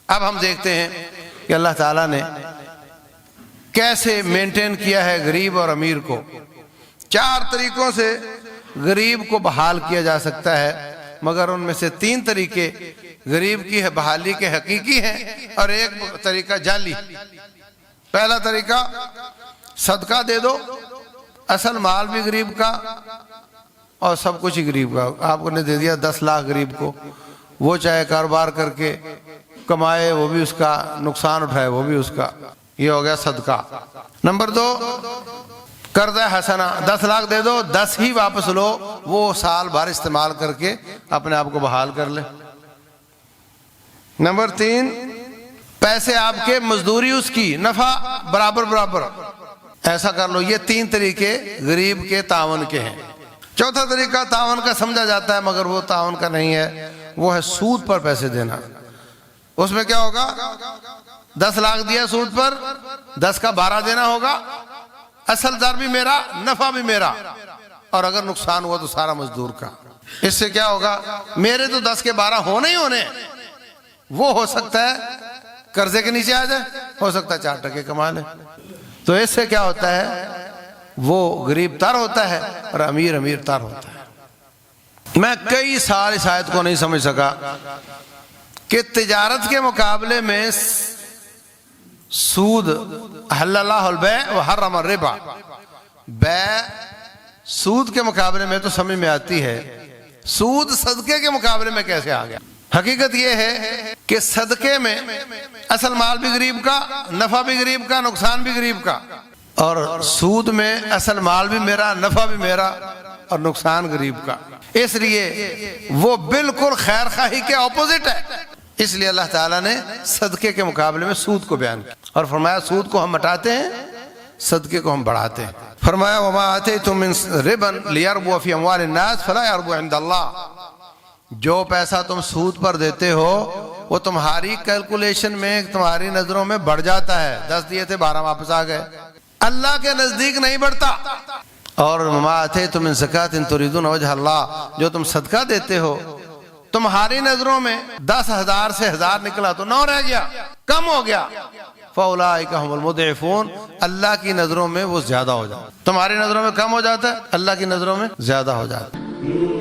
اب ہم دیکھتے ہیں کہ اللہ تعالیٰ نے کیسے مینٹین کیا ہے غریب اور امیر کو۔ 4 طریقوں سے غریب کو بحال کیا جا سکتا ہے، مگر ان میں سے 3 طریقے غریب کی بحالی کے حقیقی ہیں اور 1 طریقہ جعلی۔ پہلا طریقہ صدقہ دے دو، اصل مال بھی غریب کا اور سب کچھ ہی غریب کا۔ آپ نے دے دیا 10 لاکھ غریب کو، وہ چاہے کاروبار کر کے کمائے وہ بھی اس کا، نقصان اٹھائے وہ بھی اس کا، یہ ہو گیا صدقہ۔ نمبر 2 قرضہ حسنہ، 10 لاکھ دے دو، 10 ہی واپس لو، وہ سال بھر استعمال کر کے اپنے آپ کو بحال کر لے۔ نمبر 3 پیسے آپ کے، مزدوری اس کی، نفع برابر برابر، ایسا کر لو۔ یہ 3 طریقے غریب کے تعاون کے ہیں۔ چوتھا طریقہ تعاون کا سمجھا جاتا ہے مگر وہ تعاون کا نہیں ہے، وہ ہے سود پر پیسے دینا۔ اس میں کیا ہوگا؟ 10 لاکھ دیا سود پر، 10 کا 12 دینا ہوگا، اصل در بھی میرا، نفع بھی میرا، اور اگر نقصان ہوا تو سارا مزدور کا۔ اس سے کیا ہوگا؟ میرے تو 10 کے 12 ہونے ہی ہونے، وہ ہو سکتا ہے قرضے کے نیچے آ جائے، ہو سکتا ہے 4 ٹکے کما لے۔ تو اس سے کیا ہوتا ہے؟ وہ غریب تر ہوتا ہے اور امیر امیر تر ہوتا ہے۔ میں کئی سال اس آیت کو نہیں سمجھ سکا کہ تجارت کے مقابلے میں سود، احل اللہ البیع وحرم الربا، بیع سود کے مقابلے میں تو سمجھ میں آتی ہے، سود صدقے کے مقابلے میں کیسے آ گیا؟ حقیقت یہ ہے کہ صدقے میں اصل مال بھی غریب کا، نفع بھی غریب کا، نقصان بھی غریب کا، اور سود میں اصل مال بھی میرا، نفع بھی میرا اور نقصان غریب کا۔ اس لیے وہ بالکل خیر خواہی کے اپوزٹ ہے۔ اس لیے اللہ تعالیٰ نے صدقے کے مقابلے میں سود کو بیان کیا اور فرمایا سود کو ہم مٹاتے ہیں، صدقے کو ہم بڑھاتے ہیں۔ فرمایا وما آتیتم من ربا لیربو فی اموال الناس فلا یربو عند اللہ، جو پیسہ تم سود پر دیتے ہو وہ تمہاری کیلکولیشن میں، تمہاری نظروں میں بڑھ جاتا ہے، 10 دیے تھے 12 واپس آ گئے، اللہ کے نزدیک نہیں بڑھتا۔ اور وما آتیتم من زکاۃ تریدون وجہ اللہ، جو تم صدقہ دیتے ہو تمہاری نظروں میں 10,000 سے 1000 نکلا تو 9 رہ گیا، کم ہو گیا، فاولئک ھم المضعفون، اللہ کی نظروں میں وہ زیادہ ہو جاتا ہے۔ تمہاری نظروں میں کم ہو جاتا ہے، اللہ کی نظروں میں زیادہ ہو جاتا ہے۔